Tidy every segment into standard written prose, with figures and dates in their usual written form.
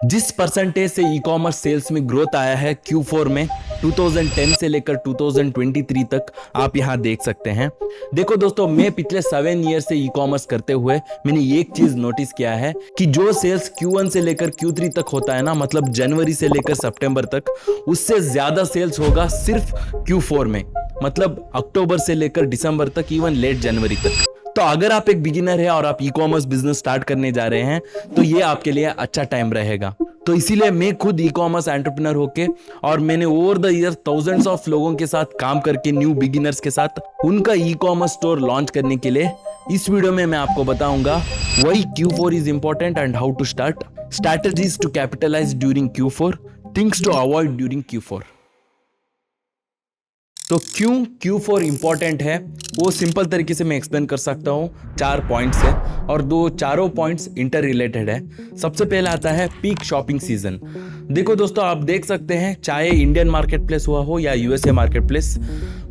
जिस परसेंटेज से e commerce sales में ग्रोथ आया है Q4 में 2010 से लेकर 2023 तक, आप यहां देख सकते हैं। देखो दोस्तों, मैं पिछले 7 ईयर से ई कॉमर्स करते हुए मैंने एक चीज नोटिस किया है कि जो सेल्स Q1 से लेकर Q3 तक होता है ना, मतलब जनवरी से लेकर सितंबर तक, उससे ज्यादा सेल्स होगा सिर्फ Q4 में, मतलब अक्टूबर से लेकर दिसंबर तक, इवन लेट जनवरी तक। तो अगर आप एक बिगिनर है और आप ई कॉमर्स बिजनेस स्टार्ट करने जा रहे हैं तो ये आपके लिए अच्छा टाइम रहेगा। तो इसीलिए मैं खुद ई कॉमर्स एंटरप्रेन्योर होके, और मैंने over the year thousands of लोगों के साथ काम करके, न्यू बिगिनर्स के साथ उनका ई कॉमर्स स्टोर लॉन्च करने के लिए इस वीडियो में मैं आपको बताऊंगा why Q4 is important and how to start, strategies to capitalise during Q4, things to avoid during Q4। तो क्यों Q4 इंपॉर्टेंट है वो सिंपल तरीके से मैं एक्सप्लेन कर सकता हूँ 4 पॉइंट्स है, और चारों पॉइंट्स इंटर रिलेटेड है। सबसे पहला आता है पीक शॉपिंग सीजन। देखो दोस्तों, आप देख सकते हैं, चाहे इंडियन मार्केट प्लेस हुआ हो या USA मार्केट प्लेस,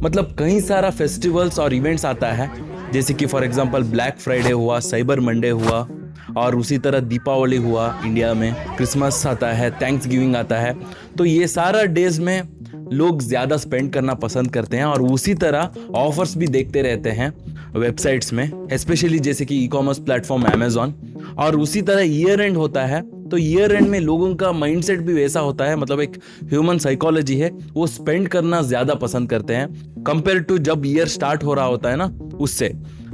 मतलब कई सारा फेस्टिवल्स और इवेंट्स आता है, जैसे कि फॉर एग्जांपल ब्लैक फ्राइडे हुआ, साइबर मंडे हुआ, और उसी तरह दीपावली हुआ इंडिया में, क्रिसमस आता है, थैंक्स गिविंग आता है। तो ये सारा डेज में लोग ज़्यादा स्पेंड करना पसंद करते हैं, और उसी तरह ऑफर्स भी देखते रहते हैं वेबसाइट्स में, स्पेशली जैसे कि ई कॉमर्स प्लेटफॉर्म अमेजॉन। और उसी तरह ईयर एंड होता है, तो ईयर एंड में लोगों का माइंडसेट भी वैसा होता है, मतलब एक ह्यूमन साइकोलॉजी है, वो स्पेंड करना ज़्यादा पसंद करते हैं कंपेयर टू जब ईयर स्टार्ट हो रहा होता है ना, उससे।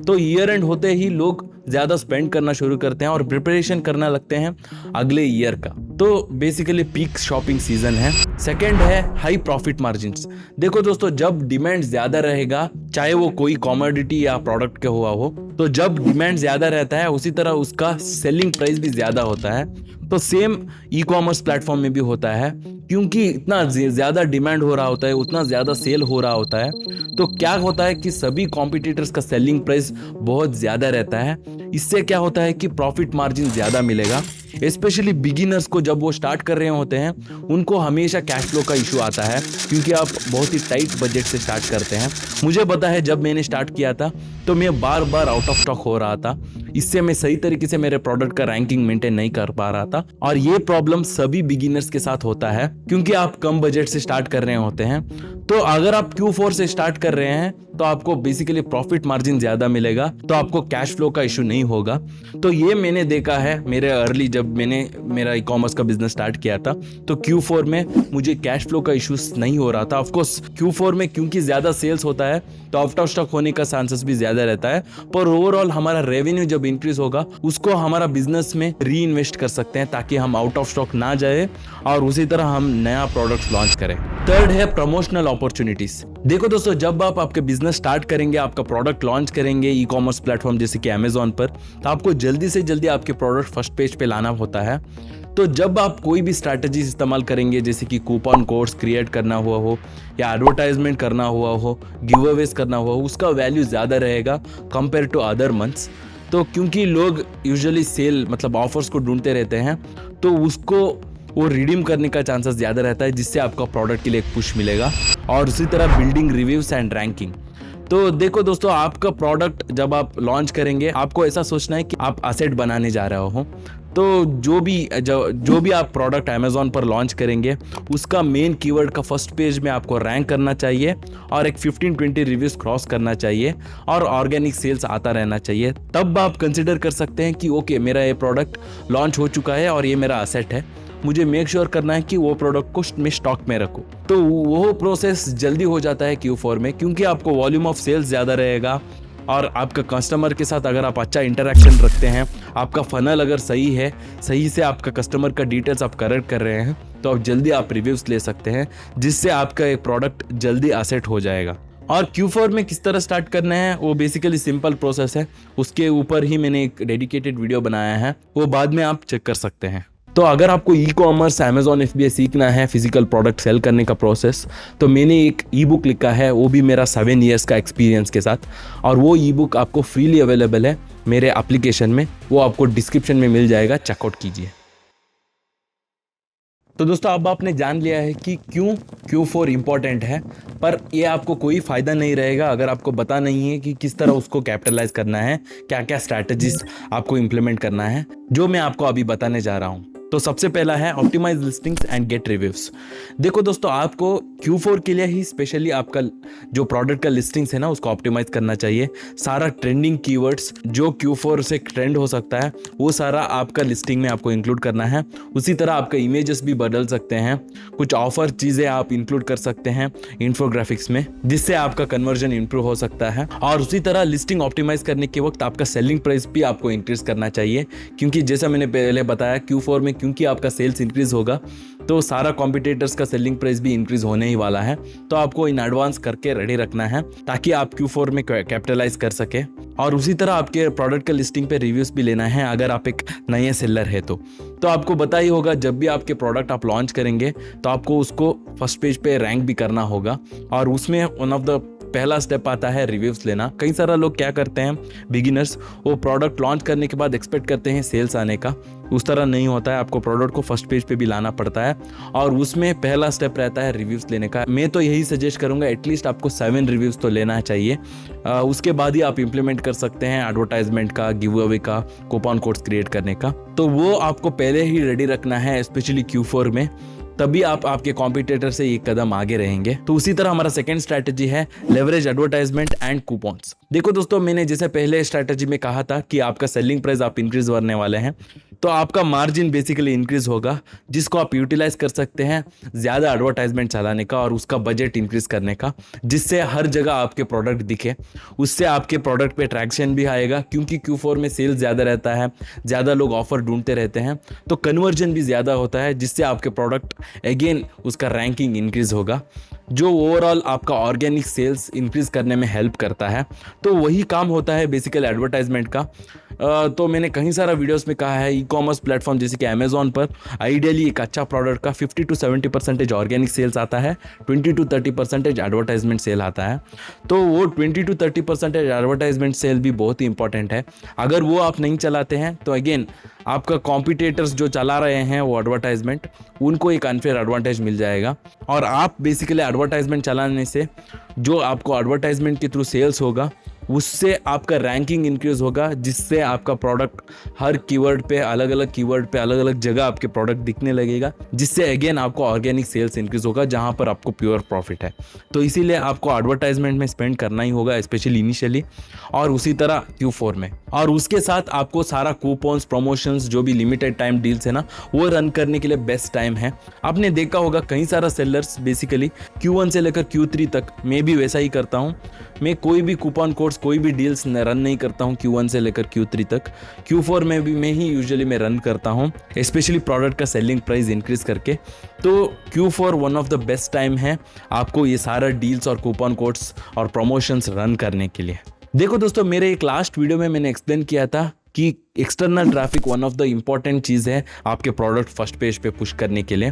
तो ईयर एंड होते ही लोग ज़्यादा स्पेंड करना शुरू करते हैं और प्रिपरेशन करना लगते हैं अगले ईयर का। तो बेसिकली पीक शॉपिंग सीजन है। सेकंड है हाई प्रॉफिट मार्जिन्स। देखो दोस्तों, जब डिमांड ज़्यादा रहेगा, चाहे वो कोई कमोडिटी या प्रोडक्ट के हुआ हो, तो जब डिमांड ज़्यादा रहता है उसी तरह उसका सेलिंग प्राइस भी ज़्यादा होता है। तो सेम ई कॉमर्स प्लेटफॉर्म में भी होता है, क्योंकि इतना ज़्यादा डिमांड हो रहा होता है, उतना ज़्यादा सेल हो रहा होता है, तो क्या होता है कि सभी कॉम्पिटिटर्स का सेलिंग प्राइस बहुत ज़्यादा रहता है। इससे क्या होता है कि प्रॉफिट मार्जिन ज़्यादा मिलेगा। स्पेशली बिगिनर्स को जब वो स्टार्ट कर रहे होते हैं, उनको हमेशा कैश फ्लो का इशू आता है, क्योंकि आप बहुत ही टाइट बजट से स्टार्ट करते हैं। मुझे पता है, जब मैंने स्टार्ट किया था तो मैं बार बार आउट ऑफ स्टॉक हो रहा था, इससे मैं सही तरीके से मेरे प्रोडक्ट का रैंकिंग मेंटेन नहीं कर पा रहा था। और ये प्रॉब्लम सभी बिगिनर्स के साथ होता है, क्योंकि आप कम बजट से स्टार्ट कर रहे होते हैं। तो अगर आप Q4 से स्टार्ट कर रहे हैं तो आपको बेसिकली प्रॉफिट मार्जिन ज्यादा मिलेगा, तो आपको कैश फ्लो का इशू नहीं होगा। तो ये मैंने देखा है मेरे अर्ली, जब मैंने मेरा ई कॉमर्स का बिजनेस स्टार्ट किया था, तो Q4 में मुझे कैश फ्लो का इशू नहीं हो रहा था। ऑफकोर्स Q4 में क्योंकि ज्यादा सेल्स होता है तो आउट ऑफ स्टॉक होने का चांसेस भी ज्यादा रहता है, पर ओवरऑल हमारा रेवेन्यू जब इंक्रीज होगा उसको हमारा बिजनेस में री इन्वेस्ट कर सकते हैं, ताकि हम आउट ऑफ स्टॉक ना जाए और उसी तरह हम नया प्रोडक्ट लॉन्च करें। थर्ड है प्रमोशनल अपॉर्चुनिटीज। देखो दोस्तों, जब आप आपके बिजनेस स्टार्ट करेंगे, आपका प्रोडक्ट लॉन्च करेंगे ई कॉमर्स प्लेटफॉर्म जैसे कि अमेजॉन पर, तो आपको जल्दी से जल्दी आपके प्रोडक्ट फर्स्ट पेज पे लाना होता है। तो जब आप कोई भी स्ट्रैटेजी इस्तेमाल करेंगे, जैसे कि कूपन कोड्स क्रिएट करना हुआ हो, या एडवर्टाइजमेंट करना हुआ हो, गिव अवेज करना हुआ हो, उसका वैल्यू ज़्यादा रहेगा कंपेयर टू अदर मंथ्स। तो क्योंकि लोग यूजुअली सेल मतलब ऑफर्स को ढूंढते रहते हैं, तो उसको वो रिडीम करने का चांसेस ज़्यादा रहता है, जिससे आपका प्रोडक्ट के लिए एक पुश मिलेगा। और उसी तरह बिल्डिंग रिव्यूज एंड रैंकिंग। तो देखो दोस्तों, आपका प्रोडक्ट जब आप लॉन्च करेंगे, आपको ऐसा सोचना है कि आप असेट बनाने जा रहे हो। तो जो भी आप प्रोडक्ट अमेजॉन पर लॉन्च करेंगे, उसका मेन कीवर्ड का फर्स्ट पेज में आपको रैंक करना चाहिए, और एक 15-20 रिव्यूज क्रॉस करना चाहिए, और ऑर्गेनिक सेल्स आता रहना चाहिए। तब आप कंसिडर कर सकते हैं कि ओके, मेरा ये प्रोडक्ट लॉन्च हो चुका है और ये मेरा असेट है, मुझे मेक श्योर करना है कि वो प्रोडक्ट को मैं स्टॉक में रखूँ। तो वो प्रोसेस जल्दी हो जाता है Q4 में, क्योंकि आपको वॉल्यूम ऑफ सेल्स ज़्यादा रहेगा, और आपका कस्टमर के साथ अगर आप अच्छा इंटरेक्शन रखते हैं, आपका फनल अगर सही है, सही से आपका कस्टमर का डिटेल्स आप करेक्ट कर रहे हैं, तो आप जल्दी आप रिव्यूज़ ले सकते हैं, जिससे आपका एक प्रोडक्ट जल्दी असेट हो जाएगा। और Q4 में किस तरह स्टार्ट करना है, वो बेसिकली सिंपल प्रोसेस है, उसके ऊपर ही मैंने एक डेडिकेटेड वीडियो बनाया है, वो बाद में आप चेक कर सकते हैं। तो अगर आपको ई कॉमर्स अमेजॉन FBA सीखना है, फिजिकल प्रोडक्ट सेल करने का प्रोसेस, तो मैंने एक ई बुक लिखा है, वो भी मेरा 7 ईयर्स का एक्सपीरियंस के साथ, और वो ई बुक आपको फ्रीली अवेलेबल है मेरे एप्लीकेशन में, वो आपको डिस्क्रिप्शन में मिल जाएगा, चेकआउट कीजिए। तो दोस्तों, अब आपने जान लिया है कि क्यों Q4 इंपॉर्टेंट है, पर ये आपको कोई फ़ायदा नहीं रहेगा अगर आपको पता नहीं है कि किस तरह उसको कैपिटलाइज करना है, क्या क्या स्ट्रैटेजीज आपको इम्प्लीमेंट करना है, जो मैं आपको अभी बताने जा रहा हूँ। तो सबसे पहला है optimise listings and get reviews. देखो दोस्तों, आपको Q4 के लिए ही स्पेशली आपका जो प्रोडक्ट का लिस्टिंग्स है ना उसको ऑप्टिमाइज करना चाहिए। सारा ट्रेंडिंग कीवर्ड्स जो Q4 से ट्रेंड हो सकता है वो सारा आपका लिस्टिंग में आपको इंक्लूड करना है। उसी तरह आपका इमेजेस भी बदल सकते हैं, कुछ ऑफर चीज़ें आप इंक्लूड कर सकते हैं इन्फोग्राफिक्स में, जिससे आपका कन्वर्जन इंप्रूव हो सकता है। और उसी तरह लिस्टिंग ऑप्टिमाइज करने के वक्त आपका सेलिंग प्राइस भी आपको इंक्रीज करना चाहिए, क्योंकि जैसा मैंने पहले बताया Q4 में क्योंकि आपका सेल्स इंक्रीज होगा तो सारा कॉम्पिटिटर्स का सेलिंग प्राइस भी इंक्रीज होने ही वाला है। तो आपको इन एडवांस करके रेडी रखना है ताकि आप Q4 में कैपिटलाइज कर सके। और उसी तरह आपके प्रोडक्ट का लिस्टिंग पे रिव्यूज भी लेना है अगर आप एक नए सेलर है तो आपको पता ही होगा जब भी आपके प्रोडक्ट आप लॉन्च करेंगे तो आपको उसको फर्स्ट पेज पे रैंक भी करना होगा, और उसमें वन ऑफ द पहला स्टेप आता है रिव्यूज लेना। कई सारा लोग क्या करते हैं, बिगिनर्स, वो प्रोडक्ट लॉन्च करने के बाद एक्सपेक्ट करते हैं सेल्स आने का। उस तरह नहीं होता है, आपको प्रोडक्ट को फर्स्ट पेज पे भी लाना पड़ता है और उसमें पहला स्टेप रहता है रिव्यूज लेने का। मैं तो यही सजेस्ट करूंगा एटलीस्ट आपको 7 रिव्यूज तो लेना चाहिए। उसके बाद ही आप इंप्लीमेंट कर सकते हैं एडवर्टाइजमेंट का, गिव अवे का, कूपन कोड्स क्रिएट करने का। तो वो आपको पहले ही रेडी रखना है स्पेशली Q4 में, तभी आप आपके कॉम्पिटिटर से एक कदम आगे रहेंगे। तो उसी तरह हमारा सेकंड स्ट्रैटेजी है लेवरेज एडवर्टाइजमेंट एंड कूपन्स। देखो दोस्तों, मैंने जैसे पहले स्ट्रैटेजी में कहा था कि आपका सेलिंग प्राइस आप इंक्रीज करने वाले हैं तो आपका मार्जिन बेसिकली इंक्रीज होगा, जिसको आप यूटिलाइज कर सकते हैं ज़्यादा एडवर्टाइजमेंट चलाने का और उसका बजट इंक्रीज करने का, जिससे हर जगह आपके प्रोडक्ट दिखे। उससे आपके प्रोडक्ट पे ट्रैक्शन भी आएगा, क्योंकि Q4 में सेल्स ज़्यादा रहता है, ज़्यादा लोग ऑफर ढूंढते रहते हैं, तो कन्वर्जन भी ज़्यादा होता है, जिससे आपके प्रोडक्ट अगेन उसका रैंकिंग इंक्रीज होगा, जो ओवरऑल आपका ऑर्गेनिक सेल्स इंक्रीज करने में हेल्प करता है। तो वही काम होता है बेसिकली एडवर्टाइजमेंट का। तो मैंने कहीं सारा वीडियोस में कहा है, ई-कॉमर्स प्लेटफॉर्म जैसे कि अमेजोन पर आइडियली एक अच्छा प्रोडक्ट का 50 to 70% ऑर्गेनिक सेल्स आता है, 20 to 30% एडवर्टाइजमेंट सेल आता है। तो वो 20 to 30% एडवर्टाइजमेंट सेल भी बहुत ही इंपॉर्टेंट है। अगर वो आप नहीं चलाते हैं तो अगेन आपका कॉम्पिटिटर्स जो चला रहे हैं वो एडवर्टाइजमेंट, उनको एक अनफेयर एडवांटेज मिल जाएगा। और आप बेसिकली एडवर्टाइजमेंट चलाने से जो आपको एडवर्टाइजमेंट के थ्रू सेल्स होगा उससे आपका रैंकिंग इंक्रीज होगा, जिससे आपका प्रोडक्ट हर कीवर्ड पे अलग अलग जगह आपके प्रोडक्ट दिखने लगेगा, जिससे अगेन आपको ऑर्गेनिक सेल्स इंक्रीज होगा जहां पर आपको प्योर प्रॉफिट है। तो इसीलिए आपको एडवर्टाइजमेंट में स्पेंड करना ही होगा, स्पेशली इनिशियली, और उसी तरह Q4 में। और उसके साथ आपको सारा कूपन्स, प्रमोशंस, जो भी लिमिटेड टाइम डील्स है ना, वो रन करने के लिए बेस्ट टाइम है। आपने देखा होगा कई सारा सेलर्स बेसिकली Q1 से लेकर Q3 तक, मैं भी वैसा ही करता हूँ। मैं कोई भी कूपन कोड्स, कोई भी डील्स रन नहीं करता हूँ Q1 से लेकर Q3 तक। Q4 में भी मैं ही यूजुअली मैं रन करता हूँ, स्पेशली प्रोडक्ट का सेलिंग प्राइस इंक्रीज करके। तो Q4 one of the best time है आपको ये सारा डील्स और कूपन कोड्स और प्रमोशंस रन करने के लिए। देखो दोस्तों, मेरे एक लास्ट वीडियो में मैंने एक्सप्लेन किया था कि external traffic one of the important चीज़ है आपके प्रोडक्ट फर्स्ट पेज पे पुश करने के लिए।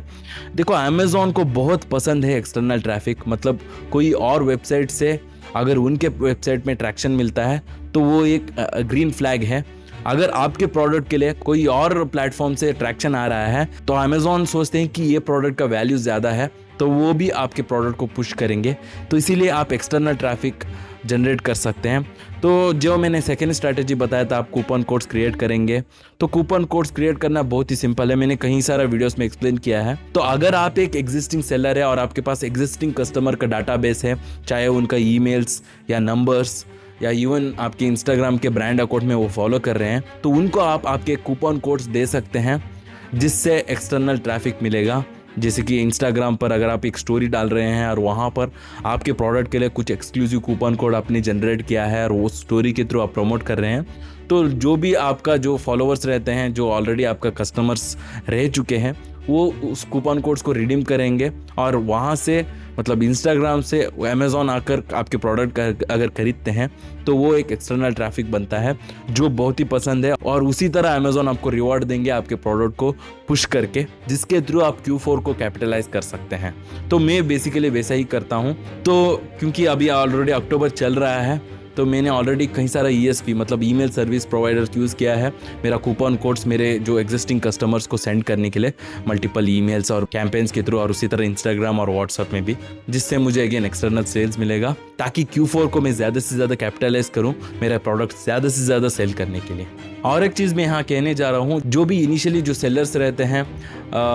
देखो, अमेजोन को बहुत पसंद है एक्सटर्नल ट्रैफिक, मतलब कोई और वेबसाइट से अगर उनके वेबसाइट में ट्रैक्शन मिलता है तो वो एक ग्रीन फ्लैग है। अगर आपके प्रोडक्ट के लिए कोई और प्लेटफॉर्म से ट्रैक्शन आ रहा है तो अमेजोन सोचते हैं कि ये प्रोडक्ट का वैल्यू ज़्यादा है, तो वो भी आपके प्रोडक्ट को पुश करेंगे। तो इसीलिए आप एक्सटर्नल ट्रैफिक जनरेट कर सकते हैं। तो जो मैंने सेकेंड स्ट्रैटेजी बताया था, आप कूपन कोड्स क्रिएट करेंगे। तो कूपन कोड्स क्रिएट करना बहुत ही सिंपल है, मैंने कहीं सारा वीडियोस में एक्सप्लेन किया है। तो अगर आप एक एग्जिस्टिंग सेलर है और आपके पास एग्जिस्टिंग कस्टमर का डाटाबेस है, चाहे उनका ईमेल्स या नंबर्स या इवन आपके इंस्टाग्राम के ब्रांड अकाउंट में वो फॉलो कर रहे हैं, तो उनको आप आपके कूपन कोड्स दे सकते हैं, जिससे एक्सटर्नल ट्रैफिक मिलेगा। जैसे कि इंस्टाग्राम पर अगर आप एक स्टोरी डाल रहे हैं और वहाँ पर आपके प्रोडक्ट के लिए कुछ एक्सक्लूसिव कूपन कोड आपने जनरेट किया है और वो स्टोरी के थ्रू आप प्रमोट कर रहे हैं, तो जो भी आपका जो फॉलोअर्स रहते हैं, जो ऑलरेडी आपका कस्टमर्स रह चुके हैं, वो उस कूपन कोड्स को रिडीम करेंगे और वहाँ से, मतलब इंस्टाग्राम से अमेज़ॉन आकर आपके प्रोडक्ट का अगर खरीदते हैं तो वो एक एक्सटर्नल ट्रैफिक बनता है जो बहुत ही पसंद है। और उसी तरह अमेज़ॉन आपको रिवॉर्ड देंगे आपके प्रोडक्ट को पुश करके, जिसके थ्रू आप Q4 को कैपिटलाइज कर सकते हैं। तो मैं बेसिकली वैसा ही करता हूँ। तो क्योंकि अभी ऑलरेडी अक्टूबर चल रहा है, तो मैंने ऑलरेडी कई सारा ESP मतलब ईमेल सर्विस प्रोवाइडर यूज़ किया है मेरा कूपन कोड्स मेरे जो एग्जिस्टिंग कस्टमर्स को सेंड करने के लिए, मल्टीपल ईमेल्स और कैंपेन्स के थ्रू, और उसी तरह इंस्टाग्राम और व्हाट्सएप में भी, जिससे मुझे अगेन एक्सटर्नल सेल्स मिलेगा, ताकि Q4 को मैं ज़्यादा से ज़्यादा कैपिटलाइज करूँ मेरा प्रोडक्ट ज़्यादा से ज़्यादा सेल करने के लिए। और एक चीज़ मैं यहाँ कहने जा रहा हूँ, जो भी इनिशियली जो सेलर्स रहते हैं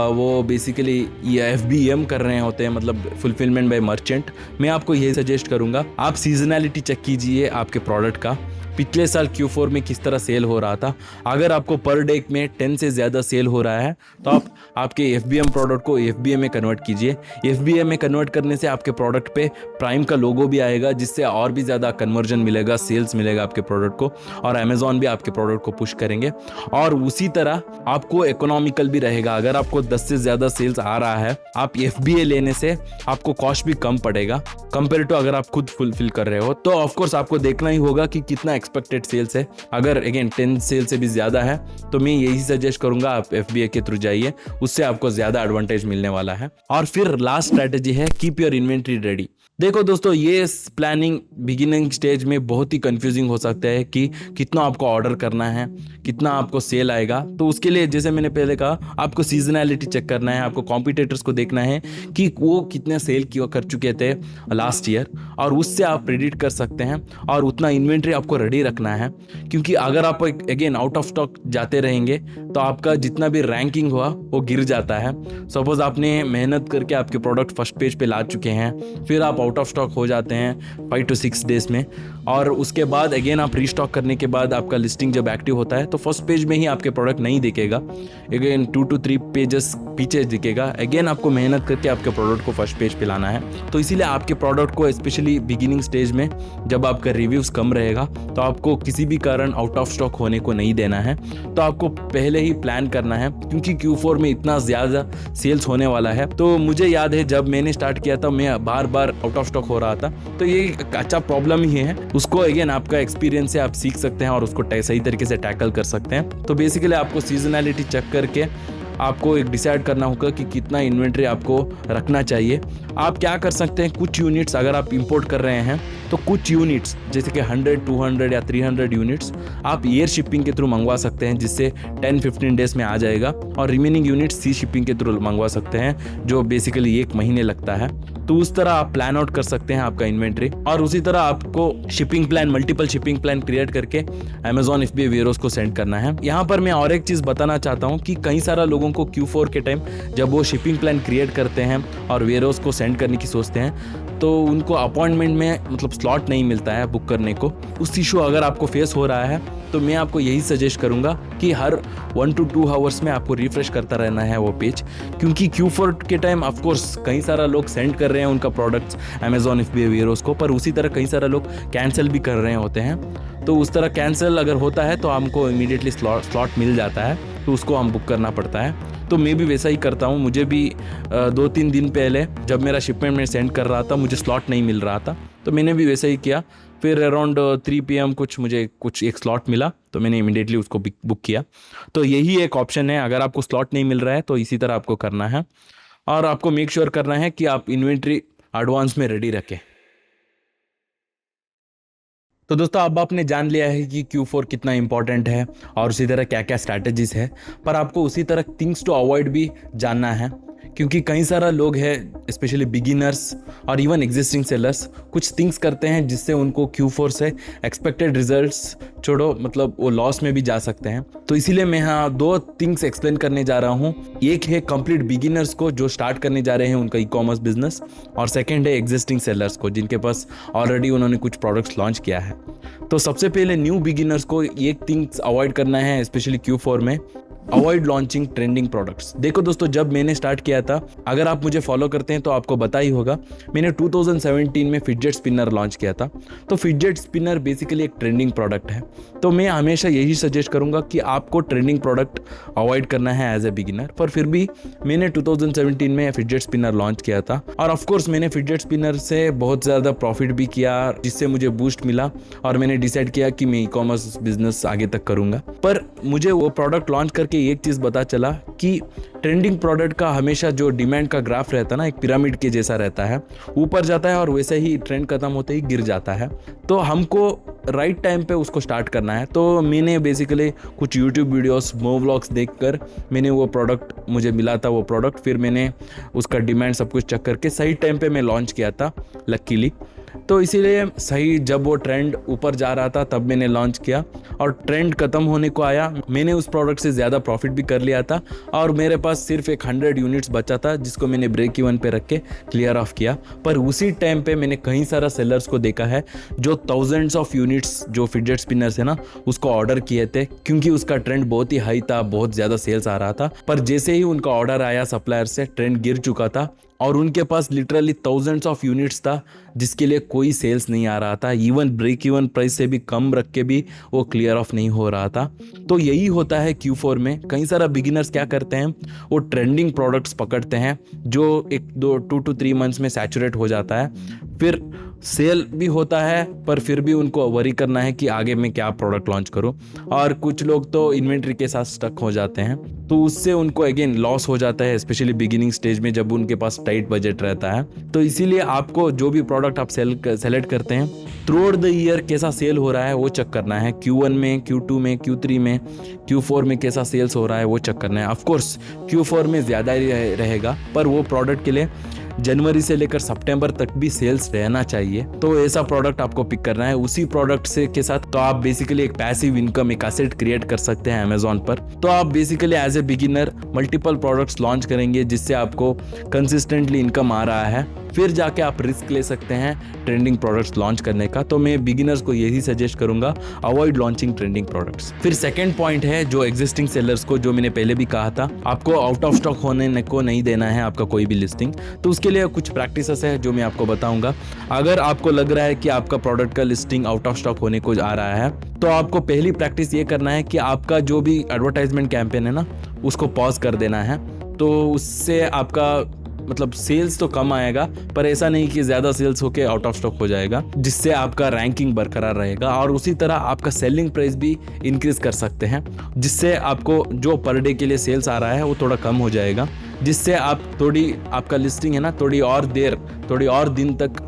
वो बेसिकली ये FBM कर रहे होते हैं, मतलब फुलफिलमेंट बाय मर्चेंट। मैं आपको यही सजेस्ट करूँगा, आप सीजनैलिटी चेक कीजिए आपके प्रोडक्ट का। पिछले साल Q4 में किस तरह सेल हो रहा था। अगर आपको पर डे में 10 से ज़्यादा सेल हो रहा है तो आप आपके FBM प्रोडक्ट को FBM में कन्वर्ट कीजिए। FBM में कन्वर्ट करने से आपके प्रोडक्ट पे प्राइम का लोगो भी आएगा, जिससे और भी ज़्यादा कन्वर्जन मिलेगा, सेल्स मिलेगा आपके प्रोडक्ट को, और अमेजॉन भी आपके प्रोडक्ट को पुश करेंगे। और उसी तरह आपको इकोनॉमिकल भी रहेगा। अगर आपको 10 से ज़्यादा सेल्स आ रहा है, आप FBA लेने से आपको कॉस्ट भी कम पड़ेगा कंपेयर टू अगर आप खुद फुलफिल कर रहे हो। तो ऑफकोर्स आपको देखना ही होगा कि कितना एक्सपेक्टेड सेल्स है। अगर अगेन 10 सेल से भी ज़्यादा है तो मैं यही सजेस्ट करूंगा आप FBA के थ्रू जाइए, उससे आपको ज़्यादा एडवांटेज मिलने वाला है। और फिर लास्ट स्ट्रैटेजी है कीप योर इन्वेंट्री रेडी। देखो दोस्तों, ये प्लानिंग बिगिनिंग स्टेज में बहुत ही कंफ्यूजिंग हो सकता है कि कितना आपको ऑर्डर करना है, कितना आपको सेल आएगा। तो उसके लिए जैसे मैंने पहले कहा, आपको सीजनैलिटी चेक करना है, आपको कॉम्पिटिटर्स को देखना है कि वो कितने सेल कर चुके थे लास्ट ईयर, और उससे आप प्रेडिक्ट कर सकते हैं। और उतना इन्वेंट्री आपको रेडी रखना है, क्योंकि अगर आप अगेन आउट ऑफ स्टॉक जाते रहेंगे तो आपका जितना भी रैंकिंग हुआ वो गिर जाता है। सपोज आपने मेहनत करके आपके प्रोडक्ट फर्स्ट पेज पे ला चुके हैं, फिर आप आउट ऑफ स्टॉक हो जाते हैं 5 to 6 डेज में, और उसके बाद अगेन आप रीस्टॉक करने के बाद आपका लिस्टिंग जब एक्टिव होता है तो फर्स्ट पेज में ही आपके प्रोडक्ट नहीं दिखेगा, अगेन 2 to 3 पेजेस पीछे दिखेगा। अगेन आपको मेहनत करके आपके प्रोडक्ट को फर्स्ट पेज पे लाना है। तो इसीलिए आपके प्रोडक्ट को स्पेशली बिगिनिंग स्टेज में जब आपका रिव्यूज़ कम रहेगा तो आपको किसी भी कारण आउट ऑफ स्टॉक होने को नहीं देना है। तो आपको पहले ही प्लान करना है, क्योंकि Q4 में इतना ज़्यादा सेल्स होने वाला है। तो मुझे याद है जब मैंने स्टार्ट किया था मैं बार बार आउट ऑफ स्टॉक हो रहा था, तो ये एक अच्छा प्रॉब्लम ही है। उसको अगेन आपका एक्सपीरियंस से आप सीख सकते हैं और उसको सही तरीके से टैकल कर सकते हैं। तो बेसिकली आपको सीजनैलिटी चेक करके आपको एक डिसाइड करना होगा कि कितना इन्वेंट्री आपको रखना चाहिए। आप क्या कर सकते हैं, कुछ यूनिट्स अगर आप इंपोर्ट कर रहे हैं तो कुछ यूनिट्स जैसे कि 100, 200 या 300 यूनिट्स आप एयर शिपिंग के थ्रू मंगवा सकते हैं, जिससे 10-15 डेज में आ जाएगा। और रिमेनिंग यूनिट्स सी शिपिंग के थ्रू मंगवा सकते हैं, जो बेसिकली 1 महीने लगता है। तो उस तरह आप प्लान आउट कर सकते हैं आपका इन्वेंट्री। और उसी तरह आपको shipping plan, multiple shipping plan create करके अमेजॉन FBA वेयरहाउस को सेंड करना है। यहाँ पर मैं और एक चीज़ बताना चाहता हूँ कि कई सारा लोगों को Q4 के टाइम जब वो शिपिंग प्लान क्रिएट करते हैं और वेयरहाउस को सेंड करने की सोचते हैं तो उनको अपॉइंटमेंट में मतलब स्लॉट नहीं मिलता है बुक करने को। उस इशू अगर आपको फेस हो रहा है तो मैं आपको यही सजेस्ट करूंगा कि हर 1 to 2 आवर्स में आपको रिफ्रेश करता रहना है वो पेज, क्योंकि Q4 के टाइम ऑफकोर्स कई सारा लोग सेंड कर रहे हैं उनका प्रोडक्ट्स अमेजॉन FBA वेयरहाउस को, पर उसी तरह कई सारे लोग कैंसिल भी कर रहे होते हैं। तो उस तरह कैंसिल अगर होता है तो हमको इमीडिएटली स्लॉट मिल जाता है, तो उसको हम बुक करना पड़ता है। तो मैं भी वैसा ही करता हूँ। मुझे भी 2-3 दिन पहले जब मेरा शिपमेंट में सेंड कर रहा था मुझे स्लॉट नहीं मिल रहा था, तो मैंने भी वैसा ही किया। फिर अराउंड 3 PM मुझे एक स्लॉट मिला, तो मैंने इमीडिएटली उसको बुक किया। तो यही एक ऑप्शन है, अगर आपको स्लॉट नहीं मिल रहा है तो इसी तरह आपको करना है। और आपको मेक श्योर करना है कि आप इन्वेंट्री एडवांस में रेडी रखें। तो दोस्तों, अब आपने जान लिया है कि Q4 कितना इंपॉर्टेंट है और उसी तरह क्या क्या स्ट्रैटेजीज है, पर आपको उसी तरह थिंग्स टू अवॉइड भी जानना है, क्योंकि कई सारा लोग हैं स्पेशली बिगिनर्स और इवन एग्जिस्टिंग सेलर्स कुछ थिंग्स करते हैं जिससे उनको Q4 से एक्सपेक्टेड रिजल्ट्स छोड़ो मतलब वो लॉस में भी जा सकते हैं। तो इसीलिए मैं यहाँ 2 थिंग्स एक्सप्लेन करने जा रहा हूँ। एक है कंप्लीट बिगिनर्स को जो स्टार्ट करने जा रहे हैं उनका ई-कॉमर्स बिजनेस, और सेकेंड है एग्जिस्टिंग सेलर्स को जिनके पास ऑलरेडी उन्होंने कुछ प्रोडक्ट्स लॉन्च किया है। तो सबसे पहले न्यू बिगिनर्स को एक थिंग्स अवॉइड करना है स्पेशली Q4 में, अवॉइड लॉन्चिंग ट्रेंडिंग प्रोडक्ट्स। देखो दोस्तों, जब मैंने स्टार्ट किया था, अगर आप मुझे फॉलो करते हैं तो आपको पता ही होगा, मैंने 2017 में फिडजेट स्पिनर लॉन्च किया था। तो फिडजेट स्पिनर बेसिकली एक ट्रेंडिंग प्रोडक्ट है। तो मैं हमेशा यही सजेस्ट करूंगा कि आपको ट्रेंडिंग प्रोडक्ट अवॉइड करना है एज ए बिगिनर। पर फिर भी मैंने 2017 में फिडजेट स्पिनर लॉन्च किया था, और ऑफकोर्स मैंने फिडजेट स्पिनर से बहुत ज़्यादा प्रॉफिट भी किया, जिससे मुझे बूस्ट मिला और मैंने डिसाइड किया कि मैं ई-कॉमर्स बिजनेस आगे तक करूंगा। पर मुझे वो प्रोडक्ट लॉन्च करके एक चीज़ पता चला कि ट्रेंडिंग प्रोडक्ट का हमेशा जो डिमांड का ग्राफ रहता है ना, एक पिरामिड के जैसा रहता है, ऊपर जाता है और वैसे ही ट्रेंड खत्म होते ही गिर जाता है। तो हमको राइट टाइम पे उसको स्टार्ट करना है। तो मैंने बेसिकली कुछ यूट्यूब वीडियोस, मो व्लॉग्स देखकर मैंने वो प्रोडक्ट, मुझे मिला था वो प्रोडक्ट, फिर मैंने उसका डिमांड सब कुछ चेक करके सही टाइम पे मैं लॉन्च किया था लकीली। तो इसीलिए सही जब वो ट्रेंड ऊपर जा रहा था तब मैंने लॉन्च किया, और ट्रेंड ख़त्म होने को आया, मैंने उस प्रोडक्ट से ज़्यादा प्रॉफिट भी कर लिया था, और मेरे पास सिर्फ एक 100 यूनिट्स बचा था जिसको मैंने ब्रेक इवन पे रख के क्लियर ऑफ किया। पर उसी टाइम पे मैंने कई सारा सेलर्स को देखा है जो थाउजेंड्स ऑफ यूनिट्स जो फिडजेट स्पिनर्स है ना उसको ऑर्डर किए थे, क्योंकि उसका ट्रेंड बहुत ही हाई था, बहुत ज़्यादा सेल्स आ रहा था। पर जैसे ही उनका ऑर्डर आया सप्लायर से, ट्रेंड गिर चुका था और उनके पास लिटरली थाउजेंड्स ऑफ यूनिट्स था जिसके लिए कोई सेल्स नहीं आ रहा था। इवन ब्रेक इवन प्राइस से भी कम रख के भी वो क्लियर ऑफ नहीं हो रहा था। तो यही होता है Q4 में। कई सारा बिगिनर्स क्या करते हैं, वो ट्रेंडिंग प्रोडक्ट्स पकड़ते हैं जो 2 to 3 मंथ्स में सैचुरेट हो जाता है, फिर सेल भी होता है, पर फिर भी उनको वरी करना है कि आगे मैं क्या प्रोडक्ट लॉन्च करूं। और कुछ लोग तो इन्वेंट्री के साथ स्टक हो जाते हैं, तो उससे उनको अगेन लॉस हो जाता है, स्पेशली बिगिनिंग स्टेज में जब उनके पास टाइट बजट रहता है। तो इसीलिए आपको जो भी प्रोडक्ट आप सेलेक्ट करते हैं, थ्रू आउट द ईयर कैसा सेल हो रहा है वो चेक करना है। Q1 में, Q2 में, Q3 में, Q4 में कैसा सेल्स हो रहा है वो चेक करना है। ऑफकोर्स Q4 में ज़्यादा ही रहेगा, पर वो प्रोडक्ट के लिए जनवरी से लेकर सितंबर तक भी सेल्स रहना चाहिए। तो ऐसा प्रोडक्ट आपको पिक करना है। उसी प्रोडक्ट से के साथ तो आप बेसिकली एक पैसिव इनकम, एक एसेट क्रिएट कर सकते हैं अमेजोन पर। तो आप basically as a beginner multiple products launch करेंगे जिससे आपको कंसिस्टेंटली इनकम आ रहा है, फिर जाके आप रिस्क ले सकते हैं ट्रेंडिंग प्रोडक्ट्स लॉन्च करने का। तो मैं बिगिनर्स को यही सजेस्ट करूंगा, अवॉइड लॉन्चिंग ट्रेंडिंग प्रोडक्ट्स। फिर सेकंड पॉइंट है जो एग्जिस्टिंग सेलर्स को, जो मैंने पहले भी कहा था, आपको आउट ऑफ स्टॉक होने को नहीं देना है आपका कोई भी लिस्टिंग। तो उसके लिए कुछ प्रैक्टिसेस है जो मैं आपको बताऊंगा। अगर आपको लग रहा है कि आपका प्रोडक्ट का लिस्टिंग आउट ऑफ स्टॉक होने को आ रहा है, तो आपको पहली प्रैक्टिस ये करना है कि आपका जो भी एडवर्टाइजमेंट कैंपेन है ना उसको पॉज कर देना है। तो उससे आपका मतलब सेल्स तो कम आएगा, पर ऐसा नहीं कि ज़्यादा सेल्स होके आउट ऑफ स्टॉक हो जाएगा, जिससे आपका रैंकिंग बरकरार रहेगा। और उसी तरह आपका सेलिंग प्राइस भी इंक्रीज कर सकते हैं, जिससे आपको जो पर डे के लिए सेल्स आ रहा है वो थोड़ा कम हो जाएगा, जिससे आप थोड़ी आपका लिस्टिंग है ना थोड़ी और दिन तक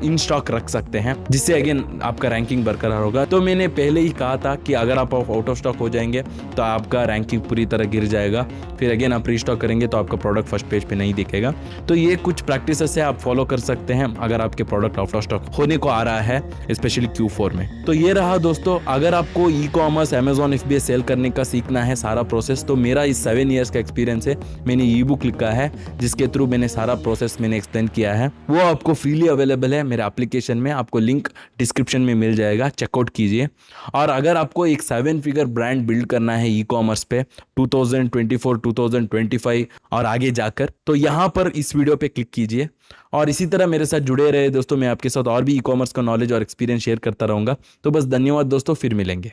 इन स्टॉक रख सकते हैं, जिससे अगेन आपका रैंकिंग बरकरार होगा। तो मैंने पहले ही कहा था कि अगर आप आउट ऑफ स्टॉक हो जाएंगे तो आपका रैंकिंग पूरी तरह गिर जाएगा, फिर अगेन आप रीस्टॉक करेंगे तो आपका प्रोडक्ट फर्स्ट पेज पे नहीं दिखेगा। तो ये कुछ प्रैक्टिसेस है आप फॉलो कर सकते हैं अगर आपके प्रोडक्ट आउट ऑफ स्टॉक होने को आ रहा है, स्पेशली Q4 में। तो ये रहा दोस्तों, अगर आपको e commerce Amazon FBA sell करने का सीखना है सारा प्रोसेस, तो मेरा इस 7 ईयर्स का एक्सपीरियंस है। मैंने ई बुक लिखा है जिसके थ्रू मैंने सारा प्रोसेस मैंने एक्सप्लेन किया है, वो आपको फ्रीली अवेलेबल है मेरे एप्लीकेशन में। आपको लिंक डिस्क्रिप्शन में मिल जाएगा, चेकआउट कीजिए। और अगर आपको एक 7 फिगर ब्रांड बिल्ड करना है ई कॉमर्स पे 2024, 2025 और आगे जाकर, तो यहाँ पर इस वीडियो पे क्लिक कीजिए और इसी तरह मेरे साथ जुड़े रहे दोस्तों। मैं आपके साथ और भी ई कॉमर्स का नॉलेज और एक्सपीरियंस शेयर करता रहूंगा। तो बस धन्यवाद दोस्तों, फिर मिलेंगे।